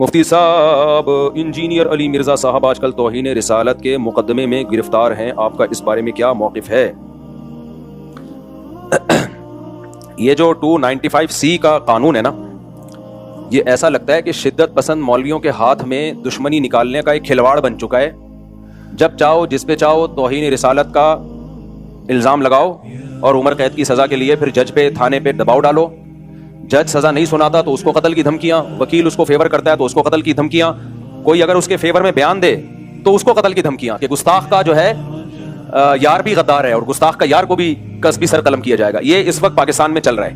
مفتی صاحب، انجینئر علی مرزا صاحب آج کل توہین رسالت کے مقدمے میں گرفتار ہیں، آپ کا اس بارے میں کیا موقف ہے؟ یہ جو 295C کا قانون ہے نا، یہ ایسا لگتا ہے کہ شدت پسند مولویوں کے ہاتھ میں دشمنی نکالنے کا ایک کھلواڑ بن چکا ہے۔ جب چاہو جس پہ چاہو توہین رسالت کا الزام لگاؤ اور عمر قید کی سزا کے لیے پھر جج پہ تھانے پہ دباؤ ڈالو۔ جج سزا نہیں سناتا تو اس کو قتل کی دھمکیاں، وکیل اس کو فیور کرتا ہے تو اس کو قتل کی دھمکیاں، کوئی اگر اس کے فیور میں بیان دے تو اس کو قتل کی دھمکیاں، کہ گستاخ کا جو ہے یار بھی غدار ہے اور گستاخ کا یار کو بھی قصبی سر قلم کیا جائے گا۔ یہ اس وقت پاکستان میں چل رہا ہے۔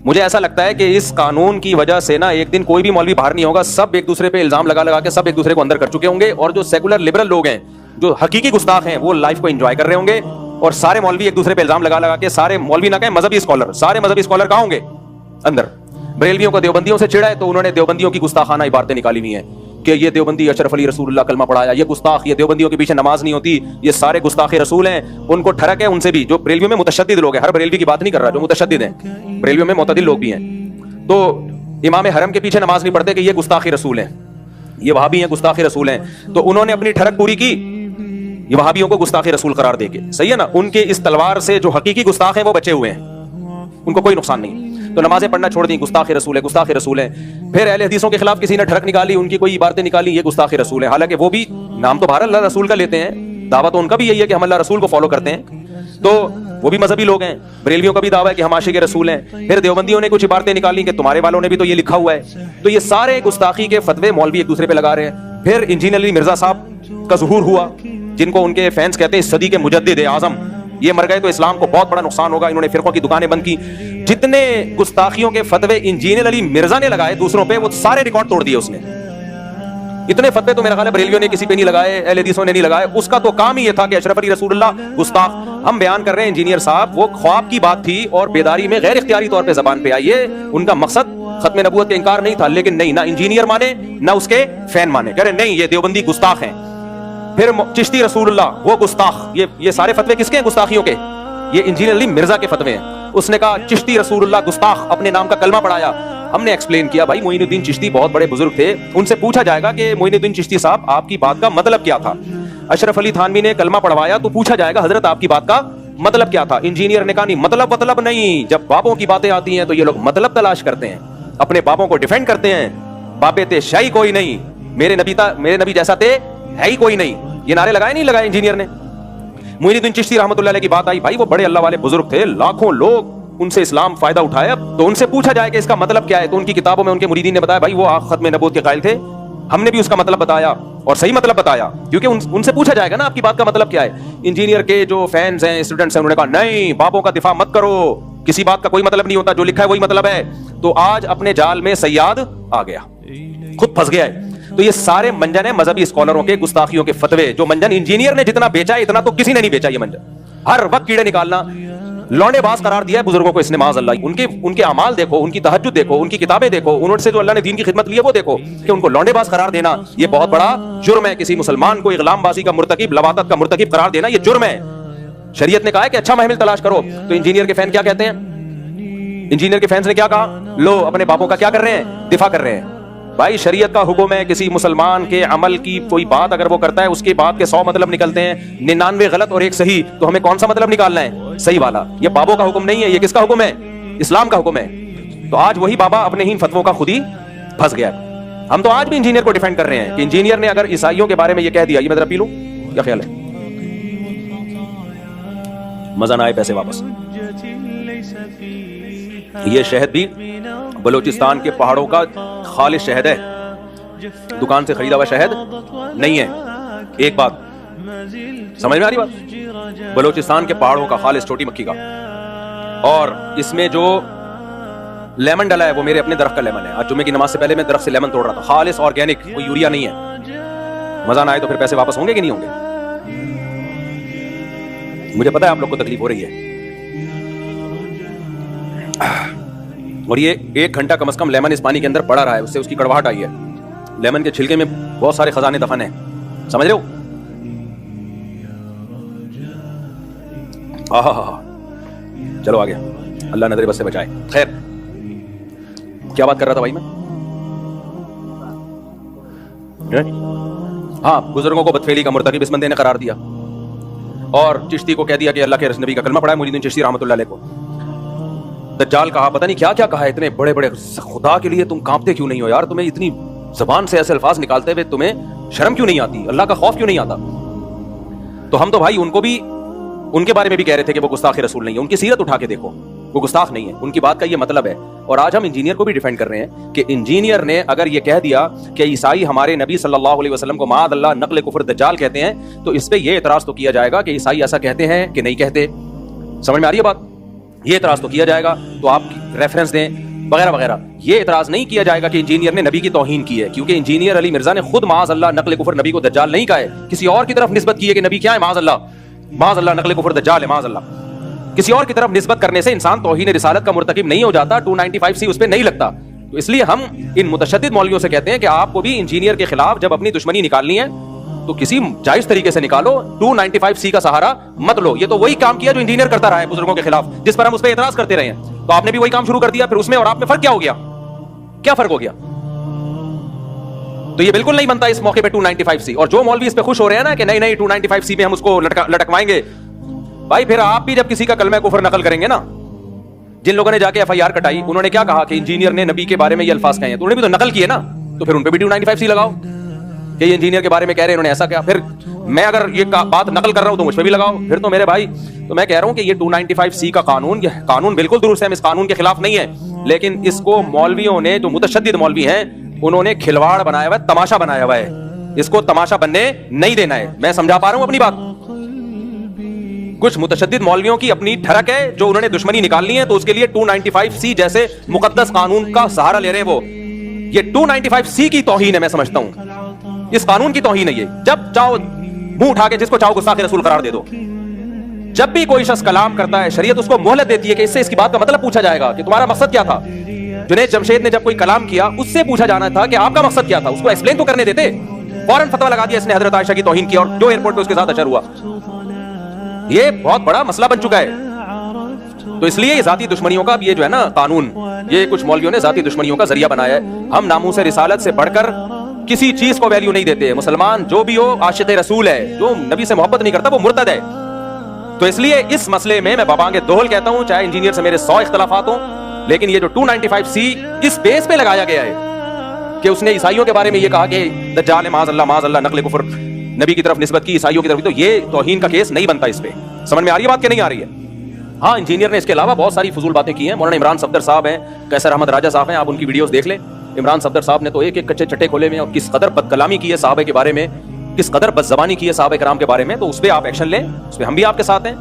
مجھے ایسا لگتا ہے کہ اس قانون کی وجہ سے نا ایک دن کوئی بھی مولوی باہر نہیں ہوگا، سب ایک دوسرے پہ الزام لگا لگا کے سب ایک دوسرے کو اندر کر چکے ہوں گے، اور جو سیکولر لبرل لوگ ہیں، جو حقیقی گستاخ ہیں، وہ لائف کو انجوائے کر رہے ہوں گے، اور سارے مولوی ایک دوسرے پہ الزام لگا لگا کے، سارے مولوی نہ کہیں مذہبی اسکالر، سارے مذہبی اسکالر کہاں ہوں گے؟ اندر۔ بریلویوں کو دیوبندیوں سے چڑھا ہے تو انہوں نے دیوبندیوں کی گستاخانہ عبارتیں نکالی ہوئی ہیں کہ یہ دیوبندی اشرف علی رسول اللہ کلمہ پڑھایا، یہ گستاخ، یہ دیوبندیوں کے پیچھے نماز نہیں ہوتی، یہ سارے گستاخ رسول ہیں۔ ان کو ٹھڑک ہے ان سے بھی، جو بریلویوں میں متشدد لوگ ہیں، ہر بریلوی کی بات نہیں کر رہا، جو متشدد ہیں، بریلویوں میں معتدل لوگ بھی ہیں، تو امام حرم کے پیچھے نماز نہیں پڑھتے کہ یہ گستاخ رسول ہیں، یہ وہابی ہیں گستاخ رسول ہیں، تو انہوں نے اپنی ٹھڑک پوری کی یہ وہابیوں کو گستاخ رسول قرار دے کے۔ صحیح ہے نا؟ ان کے اس تلوار سے جو حقیقی گستاخ ہیں وہ بچے ہوئے ہیں، ان کو کوئی نقصان نہیں، تو نمازیں پڑھنا چھوڑ دیں، گستاخ رسول ہے، گستاخ رسول ہے۔ پھر اہل حدیثوں کے خلاف کسی نے ٹھڑک نکالی، ان کی کوئی عبارتیں نکالی، یہ گستاخ رسول ہے، حالانکہ وہ بھی نام تو بہر اللہ رسول کا لیتے ہیں، دعویٰ تو ان کا بھی یہی ہے کہ ہم اللہ رسول کو فالو کرتے ہیں، تو وہ بھی مذہبی لوگ ہیں۔ بریلویوں کا بھی دعویٰ ہے کہ ہم عاشق رسول ہیں۔ پھر دیوبندیوں نے کچھ عبارتیں نکالی کہ تمہارے والوں نے بھی تو یہ لکھا ہوا ہے، تو یہ سارے گستاخی کے فتوے مولوی ایک دوسرے پہ لگا رہے ہیں۔ پھر انجینئر علی مرزا صاحب کا ظہور ہوا، جن کو ان کے فینس کہتے ہیں صدی کے مجدد اعظم، یہ مر گئے تو اسلام کو بہت بڑا نقصان ہوگا، انہوں نے فرقوں کی دکانیں بند کی۔ جتنے گستاخیوں کے فتوے انجینئر علی مرزا نے لگائے دوسروں پہ، وہ سارے ریکارڈ توڑ دیے اس نے۔ اتنے فتوے تو میرا خیال ہے بریلویوں نے کسی پہ نہیں لگائے، اہل حدیثوں نے نہیں لگائے۔ اس کا تو کام ہی یہ تھا کہ اشرف علی رسول اللہ گستاخ۔ ہم بیان کر رہے ہیں انجینئر صاحب، وہ خواب کی بات تھی اور بیداری میں غیر اختیاری طور پہ زبان پہ آئی ہے۔ ان کا مقصد ختم نبوت کا انکار نہیں تھا، لیکن نہیں، نہ انجینئر مانے نہ اس کے فین مانے، کہہ رہے نہیں یہ دیوبندی گستاخ ہیں۔ پھر چشتی رسول اللہ وہ گستاخ، یہ سارے فتوے کس کے ہیں گستاخیوں کے؟ یہ انجینئر علی مرزا کے فتوے ہیں۔ اس نے کہا چشتی رسول اللہ گستاخ، اپنے نام کا کلمہ پڑھایا۔ ہم نے ایکسپلین کیا بھائی معین الدین چشتی بہت بڑے بزرگ تھے، ان سے پوچھا جائے گا کہ معین الدین چشتی صاحب آپ کی بات کا مطلب کیا تھا؟ اشرف علی تھانوی نے کلمہ پڑھوایا تو پوچھا جائے گا حضرت آپ کی بات کا مطلب کیا تھا؟ انجینئر نے کہا نہیں، مطلب نہیں، جب بابوں کی باتیں آتی ہیں تو یہ لوگ مطلب تلاش کرتے ہیں، اپنے بابوں کو ڈیفینڈ کرتے ہیں۔ بابے تے شاہی کوئی نہیں، میرے نبی جیسا تے ہے ہی کوئی نہیں، یہ نعرے لگائے نہیں لگائے انجینئر نے؟ معین الدین چشتی رحمۃ اللہ علیہ کی بات آئی، بھائی وہ بڑے اللہ والے بزرگ تھے، لاکھوں لوگ ان سے اسلام فائدہ اٹھایا، تو ان سے پوچھا جائے کہ اس کا مطلب کیا ہے، تو ان کی کتابوں میں ان کے مریدین نے بتایا بھائی وہ ختم نبوت کے قائل تھے، ہم نے بھی اس کا مطلب بتایا اور صحیح مطلب بتایا، کیونکہ ان سے پوچھا جائے گا نا آپ کی بات کا مطلب کیا ہے۔ انجینئر کے جو فینس ہیں، اسٹوڈنٹس ہیں، انہوں نے کہا نہیں بابوں کا دفاع مت کرو، کسی بات کا کوئی مطلب نہیں ہوتا، جو لکھا ہے وہی مطلب ہے۔ تو آج اپنے جال میں سیاد آ گیا، خود پھنس گیا ہے۔ تو یہ سارے منجن ہیں مذہبی اسکالروں کے گستاخیوں کے فتوے، جو منجن انجینئر نے جتنا بیچا ہے اتنا تو کسی نے نہیں بیچا۔ یہ منجن ہر وقت کیڑے نکالنا، لونڈے باز قرار دیا ہے بزرگوں کو اس نے، معاذ اللہ۔ ان کے اعمال دیکھو، ان کی تہجد دیکھو، ان کی کتابیں دیکھو، انہوں سے جو اللہ نے دین کی خدمت لی ہے وہ دیکھو، کہ ان کو لونڈے باز قرار دینا یہ بہت بڑا جرم ہے۔ کسی مسلمان کو اغلام بازی کا مرتکب، لواطت کا مرتکب قرار دینا یہ جرم ہے۔ شریعت نے کہا ہے کہ اچھا محمل تلاش کرو، تو انجینئر کے فین کیا کہتے ہیں؟ انجینئر کے فینس نے کیا کہا؟ لو اپنے بابوں کا کیا کر رہے ہیں؟ دفاع کر رہے ہیں۔ بھائی شریعت کا حکم ہے، کسی مسلمان کے عمل کی کوئی بات اگر وہ کرتا ہے، اس کی بات کے 100 مطلب نکلتے ہیں، 99 غلط اور 1 صحیح، تو ہمیں کون سا مطلب نکالنا ہے؟ صحیح والا۔ یہ بابوں کا حکم نہیں ہے، یہ کس کا حکم ہے؟ اسلام کا حکم ہے۔ تو آج وہی بابا اپنے ہی فتووں کا خود ہی پھنس گیا۔ ہم تو آج بھی انجینئر کو ڈیفینڈ کر رہے ہیں کہ انجینئر نے اگر عیسائیوں کے بارے میں یہ کہہ دیا، یہ میں ذرا پی لوں، کیا خیال ہے؟ مزہ نہ آئے پیسے واپس۔ یہ شہد بھی بلوچستان کے پہاڑوں کا خالص شہد ہے، دکان سے خریدا ہوا شہد نہیں ہے۔ ایک بات سمجھ میں آ رہی بات؟ بلوچستان کے پہاڑوں کا خالص چھوٹی مکھی کا، اور اس میں جو لیمن ڈلا ہے وہ میرے اپنے درخت کا لیمن ہے۔ آج جمعے کی نماز سے پہلے میں درخت سے لیمن توڑ رہا تھا، خالص آرگینک، کوئی یوریا نہیں ہے۔ مزہ نہ آئے تو پھر پیسے واپس ہوں گے کہ نہیں ہوں گے؟ مجھے پتا ہے آپ لوگ کو تکلیف ہو رہی ہے، اور یہ 1 گھنٹہ کم از کم لیمن اس پانی کے اندر پڑا رہا ہے، اس سے اس کی کڑواہٹ آئی ہے۔ لیمن کے چھلکے میں بہت سارے خزانے دفن ہیں، سمجھ رہے ہو؟ چلو آگے، اللہ نظر بس سے بچائے۔ خیر کیا بات کر رہا تھا بھائی میں؟ ہاں بزرگوں کو بدفعلی کا مرتکب اس بندے نے قرار دیا اور چشتی کو کہہ دیا کہ اللہ کے نبی کا کلمہ پڑھا ہے محی الدین چشتی رحمۃ اللہ علیہ کو. دجال کہا پتہ نہیں کیا کیا کہا, اتنے بڑے بڑے, خدا کے لیے تم کانپتے کیوں نہیں ہو یار, تمہیں اتنی زبان سے ایسے الفاظ نکالتے ہوئے تمہیں شرم کیوں نہیں آتی, اللہ کا خوف کیوں نہیں آتا. تو ہم تو بھائی ان کو بھی ان کے بارے میں بھی کہہ رہے تھے کہ وہ گستاخ رسول نہیں ہے, ان کی سیرت اٹھا کے دیکھو, وہ گستاخ نہیں ہے, ان کی بات کا یہ مطلب ہے. اور آج ہم انجینئر کو بھی ڈیفینڈ کر رہے ہیں کہ انجینئر نے اگر یہ کہہ دیا کہ عیسائی ہمارے نبی صلی اللہ علیہ وسلم کو معاذ اللہ نقل کفر دجال کہتے ہیں, تو اس پہ یہ اعتراض تو کیا جائے گا کہ عیسائی ایسا کہتے ہیں کہ نہیں کہتے. سمجھ میں آ رہی ہے بات؟ یہ اعتراض تو کیا جائے گا, تو آپ ریفرنس دیں وغیرہ وغیرہ. یہ اعتراض نہیں کیا جائے گا کہ انجینئر نے نبی کی توہین کی ہے, کیونکہ انجینئر علی مرزا نے خود معاذ اللہ نقل کفر نبی کو دجال نہیں کہا ہے, کسی اور کی طرف نسبت کی ہے کہ نبی کیا ہے, معاذ اللہ نقل کفر دجال ہے, معاذ اللہ. کسی اور کی طرف نسبت کرنے سے انسان توہین رسالت کا مرتکب نہیں ہو جاتا, 295C اس پہ نہیں لگتا. تو اس لیے ہم ان متشدد مولویوں سے کہتے ہیں کہ آپ کو بھی انجینئر کے خلاف جب اپنی دشمنی نکالنی ہے تو کسی جائز طریقے سے نکالو, 295C کا سہارا مت لو. یہ تو وہی کام کیا جو انجینئر کرتا رہا ہے بزرگوں کے خلاف, جس پر ہم اس پہ اعتراض کرتے رہے ہیں. تو آپ نے بھی وہی کام شروع کر دیا, پھر اس میں اور آپ میں فرق کیا ہو گیا, کیا فرق ہو گیا؟ تو یہ بالکل نہیں بنتا اس موقع پہ 295C. اور جو مولوی اس پہ خوش ہو رہے ہیں نا کہ نہیں 295C میں ہم اس کو لٹکوائیں گے, بھائی پھر آپ بھی جب کسی کا کلمہ کفر نقل کریں گے نا, جن لوگوں نے جا کے FIR کٹائی انہوں نے کیا کہا کہ انجینئر نے نبی کے بارے میں یہ الفاظ کہے ہیں, تو انہوں نے بھی تو نقل کیے نا, تو پھر ان پہ بھی 295C لگاؤ کہ یہ انجینئر کے بارے میں کہہ رہے ہیں, انہوں نے ایسا کیا. پھر میں اگر یہ بات نقل کر رہا ہوں تو مجھ پہ بھی لگاؤ. پھر تو میرے بھائی, تو میں کہہ رہا ہوں کہ یہ 295C کا قانون, یہ قانون بالکل درست ہے, ہم اس قانون کے خلاف نہیں ہے, لیکن اس کو مولویوں نے, جو متشدد مولوی ہیں, انہوں نے کھلواڑ بنایا ہوا ہے, تماشا بنایا ہوا ہے. اس کو تماشا بننے نہیں دینا ہے. میں سمجھا پا رہا ہوں اپنی بات؟ کچھ متشدد مولویوں کی اپنی ٹھڑک ہے, جو انہوں نے دشمنی نکالنی ہے, تو اس کے لیے 295C جیسے مقدس قانون کا سہارا لے رہے ہیں. وہ یہ 295C کی توہین ہے, میں سمجھتا ہوں اس قانون کی توہین ہے یہ. جب چاہو منہ اٹھا کے جس کو چاہو گستاخ رسول قرار دے دو. جب بھی کوئی شخص کلام کرتا ہے, شریعت اس کو مہلت دیتی ہے کہ اس سے اس کی بات کا مطلب پوچھا جائے گا کہ تمہارا مقصد کیا تھا. جنید جمشید نے جب کوئی کلام کیا, اس سے پوچھا جانا تھا کہ آپ کا مقصد کیا تھا, اس کو ایکسپلین تو کرنے دیتے. فوراً فتویٰ لگا دیا اس نے حضرت عائشہ کی توہین کی, اور جو ایئرپورٹ پہ اس کے ساتھ اشر ہوا, یہ بہت بڑا مسئلہ بن چکا ہے. تو اس لیے یہ ذاتی دشمنیوں کا یہ جو ہے نا قانون, یہ کچھ مولویوں نے ذاتی دشمنیوں کا ذریعہ بنایا ہے. ہم ناموس رسالت سے بڑھ کر کسی چیز کو ویلیو نہیں دیتے. مسلمان جو بھی ہو عاشق رسول ہے, جو نبی سے محبت نہیں کرتا وہ مرتد ہے. تو اس لیے اس مسئلے میں بابانگ دہل کہتا ہوں, چاہے انجینئر سے میرے 100 اختلافات ہوں, لیکن یہ جو 295C اس بیس پہ لگایا گیا ہے کہ اس نے عیسائیوں کے بارے میں یہ کہا کہ دجال معاذ اللہ نقل کفر نبی کی طرف نسبت کی, عیسائیوں کی طرف, تو یہ توہین کا کیس نہیں بنتا اس پہ. سمجھ میں آ رہی ہے بات کہ نہیں آ رہی ہے؟ ہاں انجینئر نے اس کے علاوہ بہت ساری فضول باتیں کی ہیں. مولانا عمران صفدر صاحب ہیں, قیصر احمد راجہ صاحب ہیں, آپ ان کی ویڈیوز دیکھ لیں. عمران صفدر صاحب نے تو ایک کچے چٹے کھولے میں, اور کس قدر بد کلامی کی ہے صحابہ کے بارے میں, کس قدر بد زبانی کی ہے صحابہ کرام کے بارے میں. تو اس پہ آپ ایکشن لیں, اس پہ ہم بھی آپ کے ساتھ ہیں.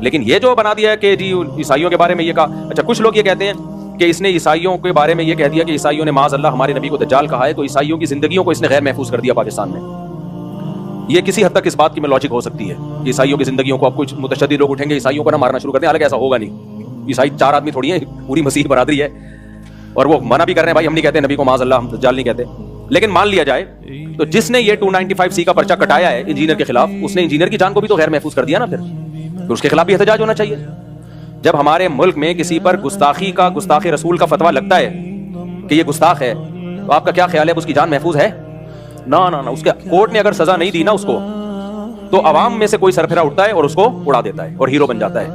لیکن یہ جو بنا دیا ہے کہ جی عیسائیوں کے بارے میں یہ کہا, اچھا کچھ لوگ یہ کہتے ہیں کہ اس نے عیسائیوں کے بارے میں یہ کہہ دیا کہ عیسائیوں نے معاذ اللہ ہمارے نبی کو دجال کہا ہے, تو عیسائیوں کی زندگیوں کو اس نے غیر محفوظ کر دیا پاکستان میں. یہ کسی حد تک اس بات کی میں لاجک ہو سکتی ہے. عیسائیوں کی زندگیوں کو اب کچھ متشدد لوگ اٹھیں گے, عیسائیوں کو نہ مارنا شروع کر دیں, حالانکہ ایسا ہوگا نہیں. عیسائی 4 آدمی تھوڑی ہیں, پوری مسیح برادری ہے, اور وہ منع بھی کر رہے ہیں, بھائی ہم نہیں کہتے نبی کو معاذ اللہ, ہم دجال نہیں کہتے. لیکن مان لیا جائے تو جس نے یہ 295C کا پرچہ کٹایا ہے انجینئر کے خلاف, اس نے انجینئر کی جان کو بھی تو غیر محفوظ کر دیا نا. پھر اس کے خلاف بھی احتجاج ہونا چاہیے. جب ہمارے ملک میں کسی پر گستاخ رسول کا فتویٰ لگتا ہے کہ یہ گستاخ ہے, تو آپ کا کیا خیال ہے اس کی جان محفوظ ہے؟ نہ, اس کے کورٹ نے اگر سزا نہیں دی نا اس کو, تو عوام میں سے کوئی سرفرا اٹھتا ہے اور اس کو اڑا دیتا ہے اور ہیرو بن جاتا ہے.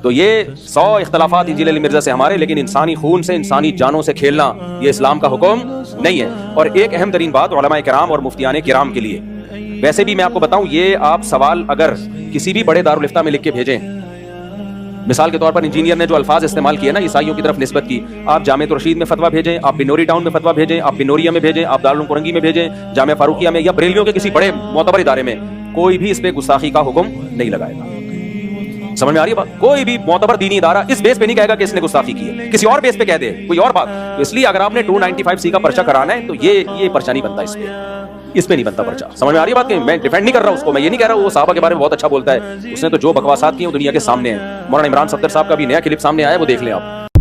تو یہ 100 اختلافات انجینئر علی مرزا سے ہمارے, لیکن انسانی خون سے, انسانی جانوں سے کھیلنا یہ اسلام کا حکم نہیں ہے. اور ایک اہم ترین بات علماء کرام اور مفتیان کرام کے لیے, ویسے بھی میں آپ کو بتاؤں, یہ آپ سوال اگر کسی بھی بڑے دارالفتہ میں لکھ کے بھیجیں, مثال کے طور پر انجینئر نے جو الفاظ استعمال کیے نا عیسائیوں کی طرف نسبت کی, آپ جامعہ رشید میں فتویٰ بھیجیں, آپ بنوری ٹاؤن میں فتویٰ بھیجیں, آپ بنوریا میں بھیجیں, آپ دارالعلوم کرنگی میں بھیجیں, جامعہ فاروقیہ میں, یا بریلیوں کے کسی بڑے معتبر ادارے میں, کوئی بھی اس پہ گستاخی کا حکم نہیں لگائے گا. سمجھ میں آ رہی ہے بات؟ کوئی بھی معتبر دینی ادارہ اس بیس پہ نہیں کہے گا کہ اس نے گستاخی کی ہے, کسی اور بیس پہ کہہ دے کوئی اور بات. تو اس لیے اگر آپ نے 295C کا پرچہ کرانا ہے تو یہ پرچہ نہیں بنتا, اس پہ نہیں بنتا پرچہ. سمجھ میں آ رہی ہے بات؟ کہ میں ڈیفینڈ نہیں کر رہا اس کو, میں یہ نہیں کہہ رہا وہ صحابہ کے بارے میں بہت اچھا بولتا ہے, اس نے تو جو بکواسات کی ہیں وہ دنیا کے سامنے ہیں. مولانا عمران صفدر صاحب کا بھی نیا کلپ سامنے آیا ہے, وہ دیکھ لیں آپ.